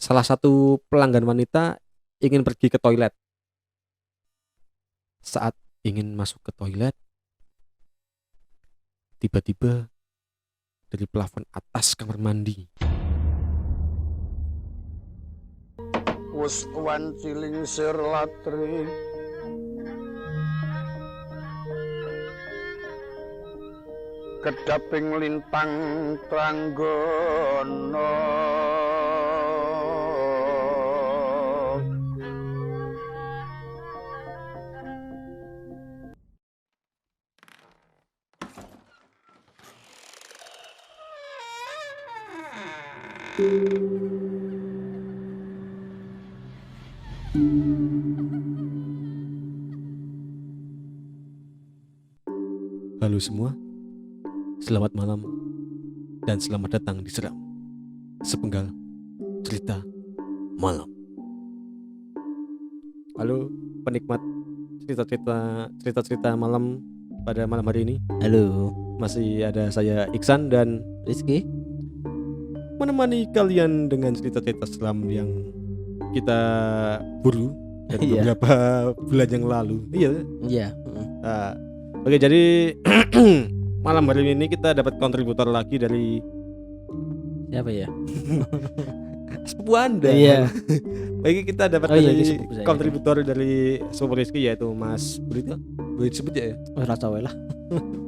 Salah satu pelanggan wanita ingin pergi ke toilet. Saat ingin masuk ke toilet, tiba-tiba dari plafon atas kamar mandi wis wanciling sir latri kedaping lintang tranggana Halo semua, selamat malam dan selamat datang di Seram, sepenggal cerita malam. Halo penikmat cerita-cerita malam pada malam hari ini. Halo, Masih ada saya Iksan dan Rizky. menemani kalian dengan cerita-cerita seram yang kita buru dari Iya. beberapa bulan yang lalu. Iya. Nah, oke, jadi malam hari ini kita dapat kontributor lagi dari Siapa ya? sepupu Anda. Iya. Bagi kita dapat Oh iya, dari sepupu saya. kontributor dari sepupu Rizky, yaitu Mas Burito. Boleh disebut ya? Oh, rasa wae lah.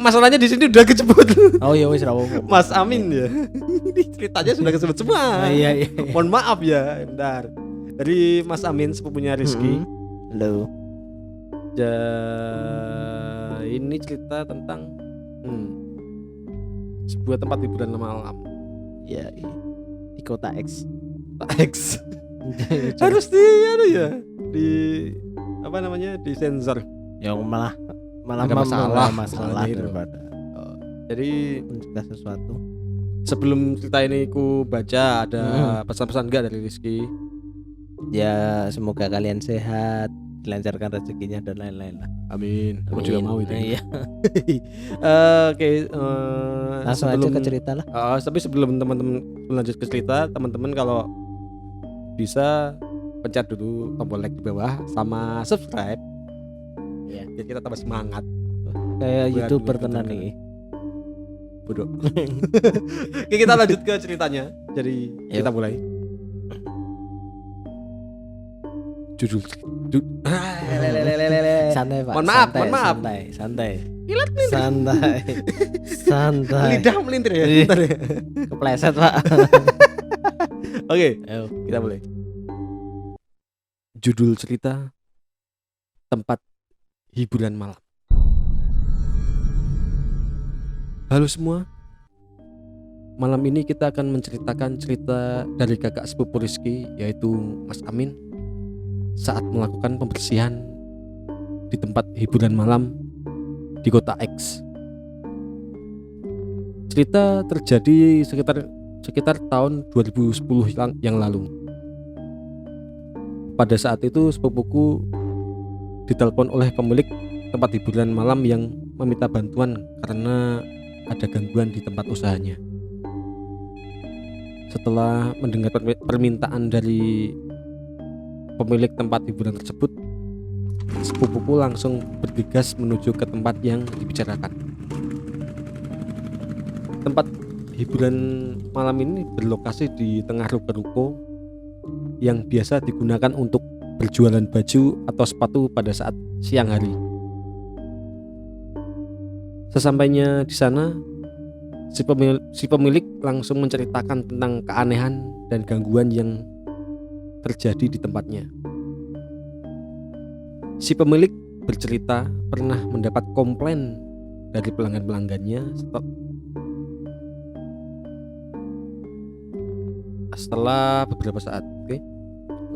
Masalahnya di sini udah disebut Oh iya, wis rawo. Mas Amin ya. Ini ceritanya sudah disebut semua. Iya. Mohon maaf ya, bentar. Dari Mas Amin, sepupunya Rizky. Halo. Ini cerita tentang sebuah tempat hiburan malam. Ya, di kota X. X. Harus di apa namanya, di sensor. Yang malah Ada masalah. masalah Gitu. daripada Jadi mencegah sesuatu. sebelum cerita ini ku baca, ada pesan-pesan enggak dari Rizky? Ya, semoga kalian sehat, dilancarkan rezekinya dan lain-lain lah. Amin. Aku juga Amin. mau itu. Iya. Oke, Langsung aja ke cerita lah. tapi sebelum teman-teman lanjut ke cerita, teman-teman kalau bisa pencet dulu tombol like di bawah sama subscribe. Iya. Biar kita tambah semangat. Kayak Buat YouTuber dulu, tenan betul. nih. Bodoh. Oke, kita lanjut ke ceritanya. Jadi Yuk. kita mulai. Judul Santai, Pak. Mohon maaf, Santai, mohon maaf. Santai. Ilat nih. Santai. Lidah melintir ya. Iya. Bentar ya. Kepleset, Pak. Oke, Ayo. kita mulai. Judul cerita: tempat hiburan malam. Halo semua. Malam ini kita akan menceritakan cerita dari kakak sepupu Rizky, yaitu Mas Amin, saat melakukan pembersihan di tempat hiburan malam di kota X. Cerita terjadi sekitar tahun 2010 yang lalu. Pada saat itu sepupuku ditelepon oleh pemilik tempat hiburan malam yang meminta bantuan karena ada gangguan di tempat usahanya. Setelah mendengar permintaan dari pemilik tempat hiburan tersebut, sepupuku langsung bergegas menuju ke tempat yang dibicarakan. Tempat hiburan malam ini berlokasi di tengah ruko-ruko yang biasa digunakan untuk berjualan baju atau sepatu pada saat siang hari. Sesampainya di sana, si pemilik langsung menceritakan tentang keanehan dan gangguan yang terjadi di tempatnya. Si pemilik bercerita pernah mendapat komplain dari pelanggan-pelanggannya setelah beberapa saat.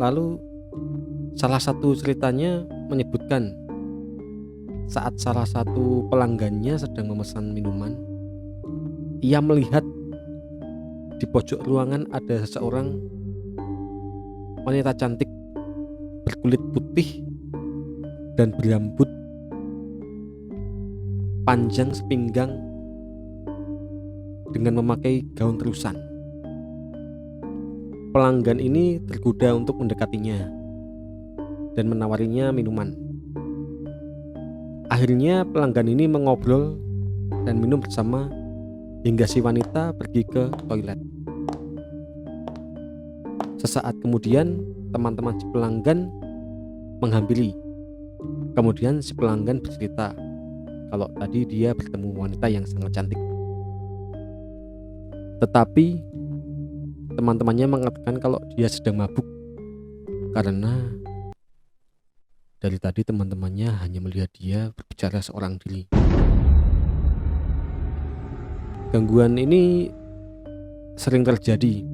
Lalu salah satu ceritanya menyebutkan saat salah satu pelanggannya sedang memesan minuman, ia melihat di pojok ruangan ada seseorang wanita cantik berkulit putih dan berambut panjang sepinggang dengan memakai gaun terusan. pelanggan ini tergoda untuk mendekatinya dan menawarinya minuman. Akhirnya pelanggan ini mengobrol dan minum bersama hingga si wanita pergi ke toilet. Sesaat kemudian teman-teman si pelanggan menghampiri. Kemudian si pelanggan bercerita kalau tadi dia bertemu wanita yang sangat cantik. Tetapi teman-temannya mengatakan kalau dia sedang mabuk karena dari tadi teman-temannya hanya melihat dia berbicara seorang diri. Gangguan ini sering terjadi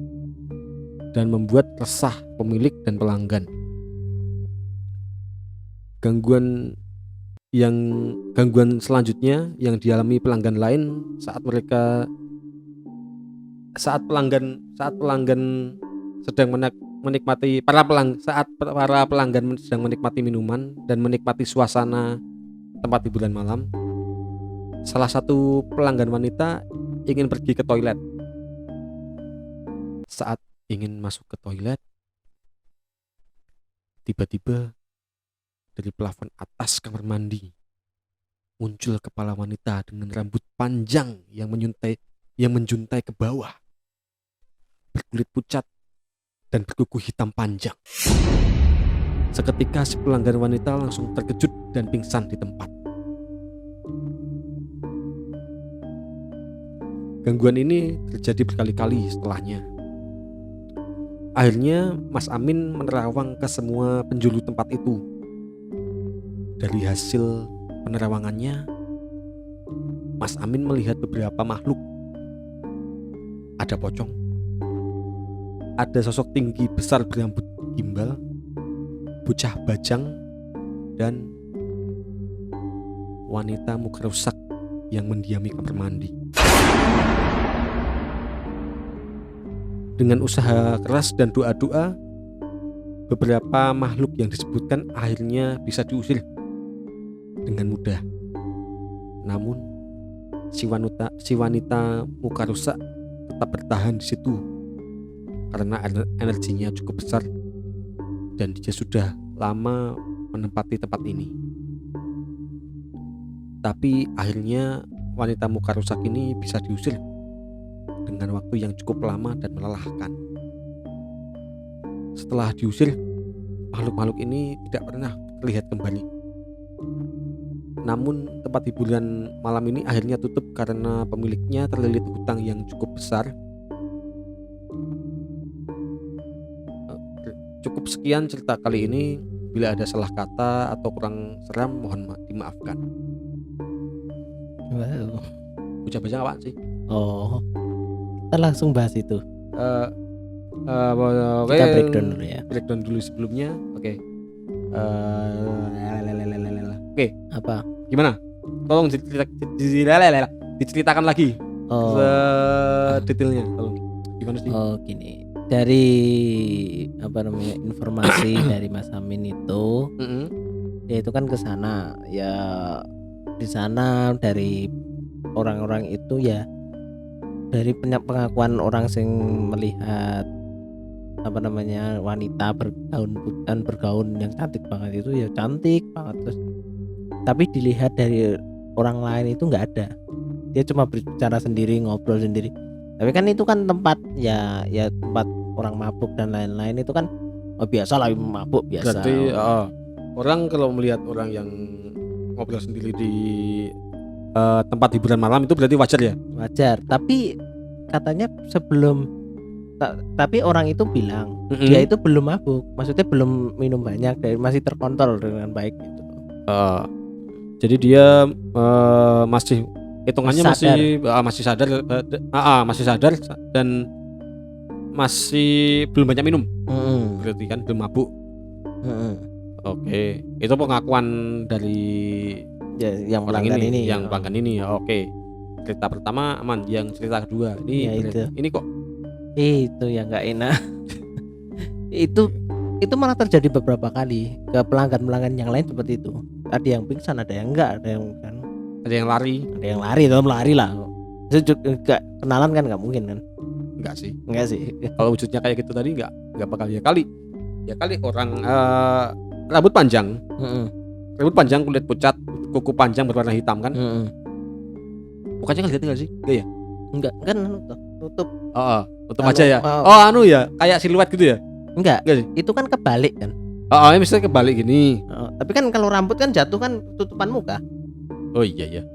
dan membuat resah pemilik dan pelanggan. Gangguan selanjutnya yang dialami pelanggan lain saat pelanggan sedang menikmati saat para pelanggan sedang menikmati minuman dan menikmati suasana tempat hiburan malam. Salah satu pelanggan wanita ingin pergi ke toilet. Saat ingin masuk ke toilet, tiba-tiba dari plafon atas kamar mandi muncul kepala wanita dengan rambut panjang yang menjuntai ke bawah, berkulit pucat dan berkuku hitam panjang. Seketika si pelanggan wanita langsung terkejut dan pingsan di tempat. Gangguan ini terjadi berkali-kali setelahnya. Akhirnya Mas Amin menerawang ke semua penjuru tempat itu. Dari hasil penerawangannya, Mas Amin melihat beberapa makhluk. Ada pocong, ada sosok tinggi besar berambut gimbal, bocah bajang, dan wanita muka rusak yang mendiami kamar mandi. Dengan usaha keras dan doa-doa, beberapa makhluk yang disebutkan akhirnya bisa diusir dengan mudah. Namun si wanita muka rusak tetap bertahan di situ karena energinya cukup besar dan dia sudah lama menempati tempat ini. Tapi akhirnya wanita muka rusak ini bisa diusir dengan waktu yang cukup lama dan melelahkan. Setelah diusir, makhluk-makhluk ini tidak pernah terlihat kembali. Namun tempat hiburan malam ini akhirnya tutup karena pemiliknya terlilit hutang yang cukup besar. Cukup sekian cerita kali ini. Bila ada salah kata atau kurang seram, mohon dimaafkan. Wow. Bocah bajang apaan sih? Oh, kita langsung bahas itu. Oke, Kita breakdown dulu ya. Breakdown dulu sebelumnya. Oke. Apa? Gimana? Tolong diceritakan lagi Oh, detailnya. Tolong. Gimana sih? oh gini. Dari informasi dari Mas Amin itu, Mm-mm. dia itu kan ke sana. Ya di sana dari orang-orang itu ya, dari pengakuan orang yang melihat wanita bergaun yang cantik banget itu ya cantik banget, terus tapi dilihat dari orang lain itu nggak ada, dia cuma berbicara sendiri, ngobrol sendiri. Tapi kan itu kan tempat ya tempat orang mabuk dan lain-lain, itu kan biasa lah, mabuk biasa. Berarti orang kalau melihat orang yang ngobrol sendiri di tempat hiburan malam itu berarti wajar ya? Wajar, tapi katanya tapi orang itu bilang Mm-mm. dia itu belum mabuk, maksudnya belum minum banyak, masih terkontrol dengan baik gitu. Jadi dia masih hitungannya Sadar. masih sadar, masih sadar dan masih belum banyak minum. Berarti kan belum mabuk. Oke, itu pengakuan dari Ya, yang orang pelanggan ini, ini, yang pelanggan ini. Oke, cerita pertama aman. Yang cerita kedua ini Ya, itu. ini kok itu yang nggak enak. itu malah terjadi beberapa kali ke pelanggan yang lain seperti itu. Ada yang pingsan, ada yang enggak, ada yang kan, ada yang lari? ada yang lari, tetap lari lah. Itu juga kenalan kan nggak mungkin kan? Enggak sih. Enggak sih. Kalau wujudnya kayak gitu tadi enggak nggak bakal ya kali orang rambut panjang kulit pucat kuku panjang berwarna hitam kan, mukanya kelihatan nggak sih? Nggak ya? Enggak kan tutup. Tutup aja ya. Ya kayak siluet gitu ya? Enggak sih? Itu kan kebalik kan. Ini misalnya kebalik gini. Tapi kan kalau rambut kan jatuh kan tutupan muka. Oh iya.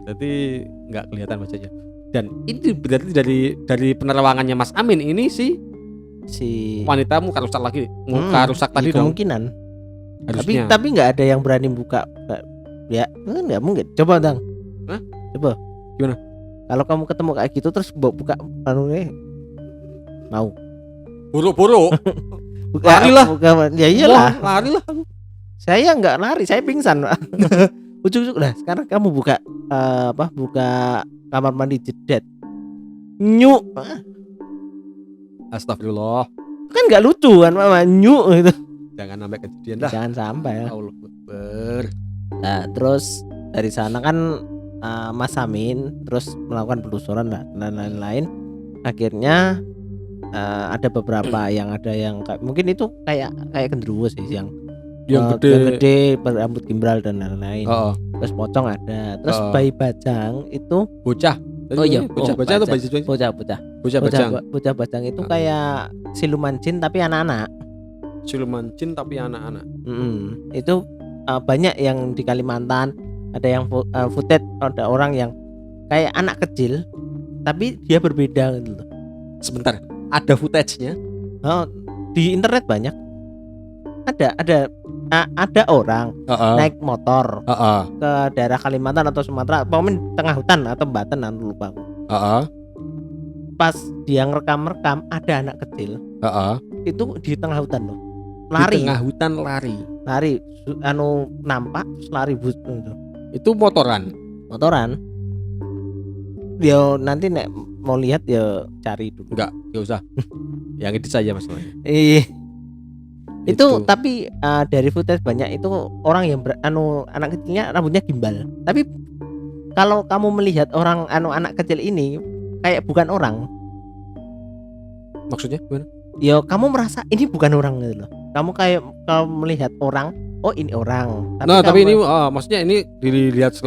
Berarti nggak kelihatan wajahnya. Dan itu berarti dari penerawangannya Mas Amin ini si wanita muka rusak lagi, rusak tadi dong. Kemungkinan. Harusnya. Tapi nggak ada yang berani buka. Ya nggak mungkin. Coba Dang. Hah? Coba. Gimana? Kalau kamu ketemu kayak gitu terus buka mau. Buru-buru. Larilah. Ya iyalah. Larilah. Saya nggak lari, saya pingsan. Ujuk-ujuk lah. Sekarang kamu buka buka kamar mandi jedet. Nyuk. Astagfirullah. Kan nggak lucu kan mama nyuk gitu. Jangan sampai kejadian dah. Jangan sampai ya. Allah Akbar. Nah, terus dari sana kan Mas Amin terus melakukan penelusuran dan lain-lain. Akhirnya ada beberapa yang mungkin itu kayak genderuwo sih yang gede berambut gimbal dan lain-lain. Terus pocong ada. Terus bayi bajang itu bocah. Bocah atau bocah bajang itu kayak siluman jin tapi anak-anak. Itu banyak yang di Kalimantan. Ada yang footage, ada orang yang kayak anak kecil tapi dia berbeda gitu loh. Sebentar, ada footage-nya? Di internet banyak. Ada orang naik motor ke daerah Kalimantan atau Sumatera, pokoknya tengah hutan atau Banten, lupa aku. Pas dia ngerekam ada anak kecil. Itu di tengah hutan loh. Lari. Di tengah hutan lari. Nampak terus lari bus gitu. Itu motoran. Dia nanti nek mau lihat ya cari dulu. Enggak usah. Yang itu saja masalahnya. Itu tapi dari footage banyak itu orang yang anak kecilnya rambutnya gimbal. Tapi kalau kamu melihat orang anak kecil ini kayak bukan orang. Maksudnya gimana? Ya kamu merasa ini bukan orang gitu loh. Kamu kayak kalau melihat orang, oh ini orang. Tapi ini maksudnya ini dilihat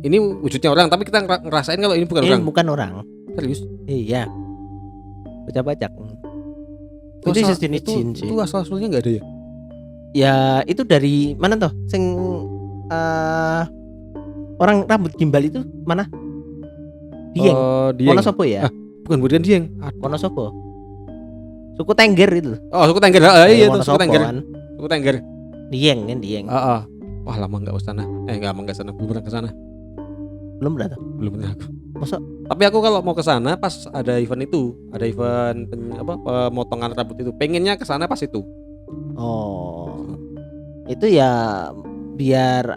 ini wujudnya orang, tapi kita ngerasain kalau ini bukan orang. Ini bukan orang. Serius? Iya. Baca-baca. Itu sejenis jin sih. Itu asal-usulnya enggak ada ya? Ya itu dari mana toh? Sing orang rambut gimbal itu mana? Dieng. Wonosobo ya? Bukan Dieng. Wonosobo. Suku Tengger itu. Suku Tengger. Iya itu suku Tengger. Kan? Suku Tengger. Dieng. Wah, lama enggak sana. Belum pernah ke sana. Belum pernah aku. Masa? Tapi aku kalau mau ke sana pas ada event pemotongan rambut itu, pengennya ke sana pas itu. Itu ya biar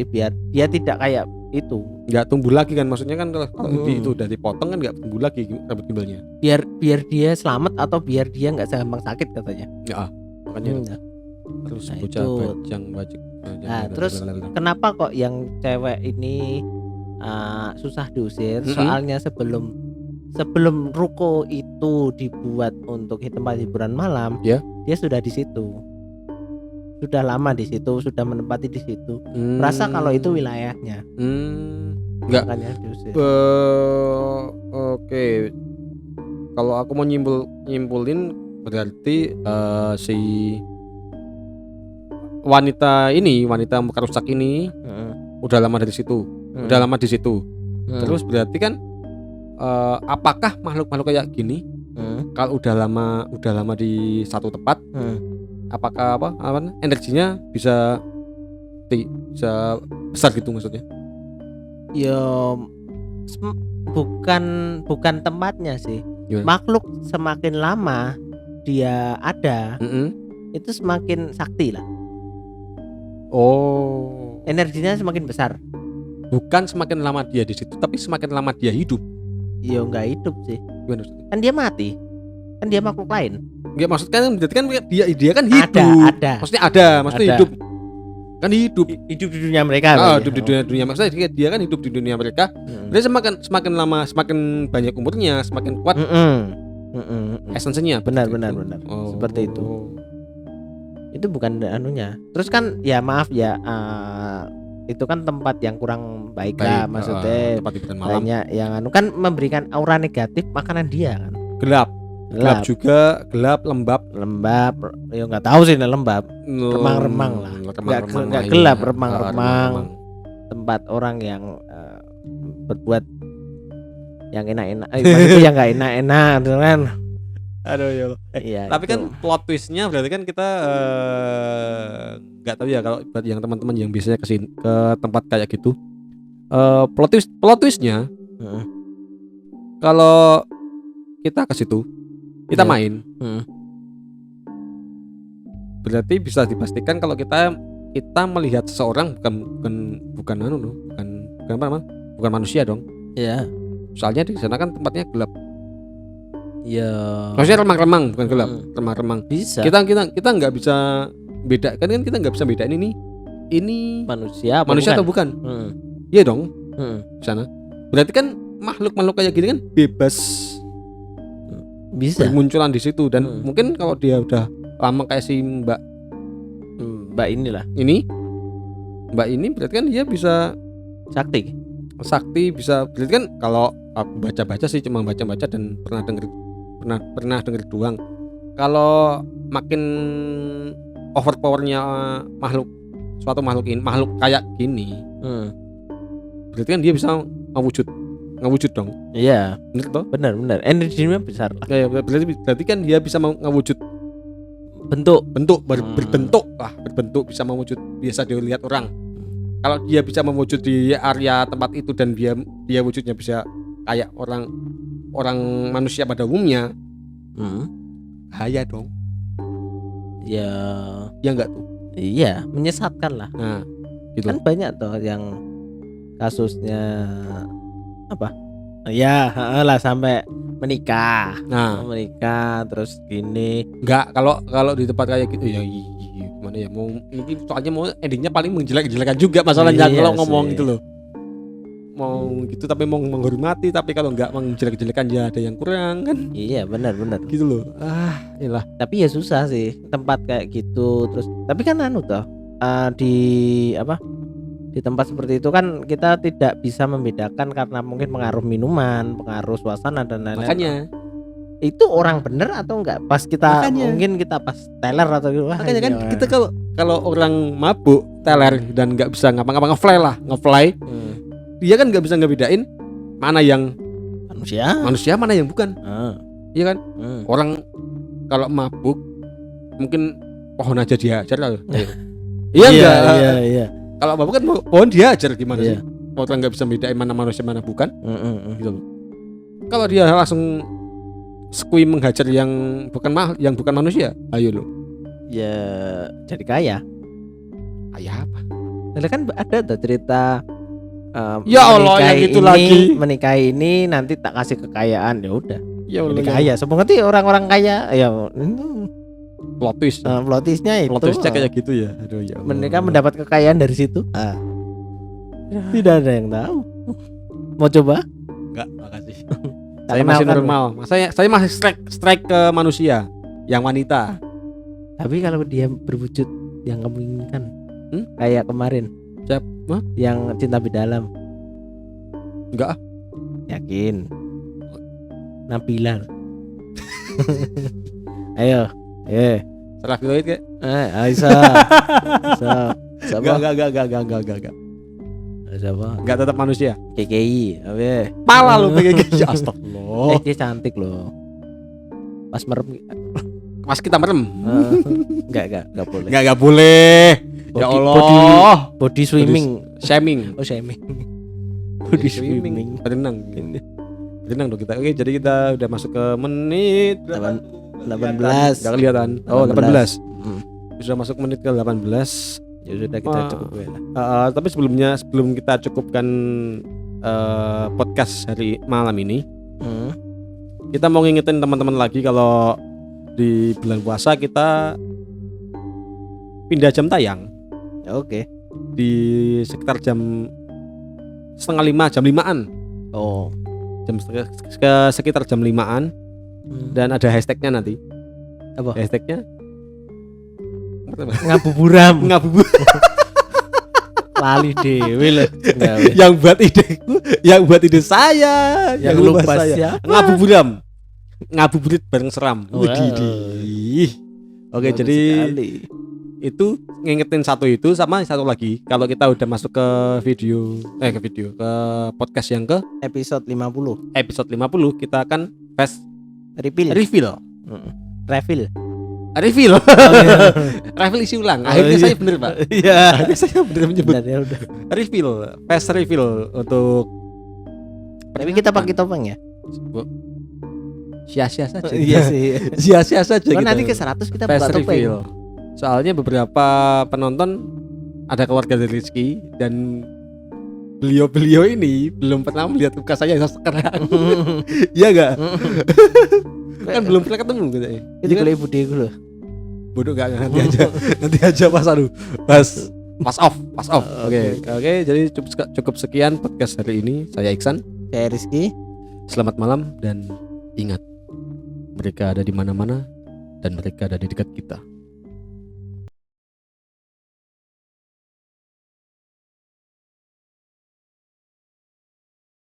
biar dia tidak kayak itu. Enggak tumbuh lagi kan, maksudnya kan kalau itu udah dipotong kan enggak tumbuh lagi rambut gimbalnya. Biar dia selamat atau biar dia enggak gampang sakit katanya. Ya, makanya terus bocah bajang. Nah, terus kenapa kok yang cewek ini susah diusir? Soalnya sebelum ruko itu dibuat untuk tempat hiburan malam, dia sudah di situ. Sudah lama di situ, sudah menempati di situ. Merasa kalau itu wilayahnya. Enggak. Makanya diusir. Oke. Kalau aku mau nyimpulin berarti si wanita muka rusak ini udah lama dari situ. Udah lama di situ. Terus berarti kan apakah makhluk-makhluk kayak gini kalau udah lama di satu tempat, apakah energinya bisa besar gitu maksudnya? Ya bukan tempatnya sih. Gimana? Makhluk semakin lama dia ada, itu semakin sakti lah. Energinya semakin besar. Bukan semakin lama dia di situ, tapi semakin lama dia hidup. Ya nggak hidup sih. Gimana maksudnya? Kan dia mati. Kan dia makhluk lain. Enggak, maksudnya kan berarti kan dia kan hidup. Ada. Maksudnya hidup. kan hidup Hidup di dunia mereka. hidup di dunia maksudnya dia kan hidup di dunia mereka. Dia semakin lama semakin banyak umurnya, semakin kuat esensinya. Benar. Oh. Seperti itu. Itu bukan anunya. Terus kan ya maaf ya, itu kan tempat yang kurang baik lah maksudnya. Tempat hiburan malam. Banyak yang anu kan memberikan aura negatif makanan dia kan. Gelap juga, lembab, ya nggak tahu sih lembab, remang-remang lah, nggak gelap, remang-remang, tempat orang yang berbuat yang enak-enak, maksudnya yang nggak enak-enak, kan? Aduh ya. Iya. Tapi kan plot twistnya berarti kan kita nggak tahu ya kalau buat yang teman-teman yang biasanya ke tempat kayak gitu, plot twistnya kalau kita ke situ. Kita main, berarti bisa dipastikan kalau kita melihat seseorang bukan manusia dong. Iya. Soalnya di sana kan tempatnya gelap. Iya. Maksudnya remang-remang bukan gelap, remang-remang. Bisa. Kita nggak bisa bedakan kan kita nggak bisa bedain ini manusia atau bukan. Iya dong. Di sana. Berarti kan makhluk kayak gini kan bebas. Bisa bermunculan di situ dan mungkin kalau dia udah lama kayak si mbak ini berarti kan dia bisa sakti bisa, berarti kan kalau aku baca-baca sih cuma baca-baca dan pernah denger doang. Kalau makin overpowernya suatu makhluk kayak gini, berarti kan dia bisa ngewujud dong. Iya, benar. Energinya besar lah. Ya, berarti kan dia bisa ngewujud berbentuk bisa mewujud, biasa dilihat orang. Kalau dia bisa mewujud di area tempat itu dan dia wujudnya bisa kayak orang manusia pada umumnya, bahaya dong. Ya enggak tuh. Iya, menyesatkan lah. Nah, gitu. Kan banyak tuh yang kasusnya apa? Ya, lah sampai menikah. Nah, menikah terus gini. Enggak, kalau di tempat kayak gitu ya gimana ya, mau ini soalnya mau endingnya paling menjelek-jelekan juga masalahnya. Kalau ngomong gitu loh. Mau gitu tapi mau menghormati, tapi kalau enggak menjelek-jelekan ya ada yang kurang kan. Iya, benar. Gitu loh. Iyalah. Tapi ya susah sih tempat kayak gitu. Terus tapi kan toh di tempat seperti itu kan kita tidak bisa membedakan karena mungkin pengaruh minuman, pengaruh suasana dan lain-lain. Makanya itu orang bener atau enggak pas kita mungkin kita pas teler atau gitu. Makanya kan kita kalau orang mabuk teler dan nggak bisa ngapa-ngapa ngefly, dia kan nggak bisa ngebedain mana yang manusia mana yang bukan. Iya kan? Orang kalau mabuk mungkin pohon aja dihajar lah. Iya enggak? Iya. Kalau mabuk kan pohon dihajar gimana sih? Orang nggak bisa bedain mana manusia mana bukan. Gitu loh. Kalau dia langsung skui menghajar yang bukan manusia, ayo lo. Ya jadi kaya. Kaya apa? Nah, kan ada tuh cerita ya Allah yang itu lagi menikahi ini nanti tak kasih kekayaan, ya udah. Ya Allah. Kaya. Semoga nanti orang-orang kaya ya plot twistnya itu. Plot twistnya kayak gitu ya. Aduh ya Allah. Mereka mendapat kekayaan dari situ. Tidak ada yang tahu. Mau coba? Enggak, makasih. Saya masih normal. Saya masih strike ke manusia yang wanita. Tapi kalau dia berwujud yang kamu inginkan, kayak kemarin. Siapa? Yang cinta dalam. Enggak. Yakin? Nabila. Ayo. Salah filoid kayak? Aisyah. Enggak. Siapa? Enggak, tetap manusia. KKI, apa? Pala lu KKI. Astagfirullah. Dia cantik loh. Pas merem. Pas kita merem. Enggak boleh. Enggak boleh. Ya Allah. Body swimming. Shaming. Oh, shaming. Body swimming. Berenang dong kita. Oke, jadi kita udah masuk ke menit 18. Enggak kelihatan. Oh, 18. Sudah masuk menit ke 18. Ya sudah kita cukup ya. Tapi sebelum kita cukupkan podcast hari malam ini, kita mau ngingetin teman-teman lagi kalau di bulan puasa kita pindah jam tayang. Oke. di sekitar jam setengah 5, jam 5-an. Oh. Sekitar jam 5-an dan ada hashtagnya nanti. Apa? Hashtagnya Ngabuburam. ngabubur. Lali dewe lho. yang buat ide saya, Yang lupa lupa saya. siapa? Ngabuburam. Ngabuburit bareng seram. Wow. Widih. Oke, Bagus jadi sekali. itu ngingetin satu itu sama satu lagi. Kalau kita udah masuk ke ke podcast yang ke Episode 50 episode 50, kita akan fast reveal. reveal. Reveal. Reveal. Reveal isi ulang. Akhirnya saya bener, Pak. Iya. Akhirnya saya bener menyebut Benar ya udah. reveal, fast reveal untuk Tapi kita pakai topeng ya? sia-sia saja. Iya sih. Sia-sia saja Kalau kita. nanti ke 100 kita Fast buka topeng. reveal. Soalnya beberapa penonton ada keluarga dari Rizky dan beliau ini belum pernah melihat muka saya sekarang. Iya enggak? Kan belum pernah ketemu katanya. Itu kalau ibu dia dulu. Bodoh enggak, nanti aja pas off. Oke, jadi cukup sekian podcast hari ini. Saya Iksan. Saya Rizky. Selamat malam dan ingat, mereka ada di mana-mana dan mereka ada di dekat kita.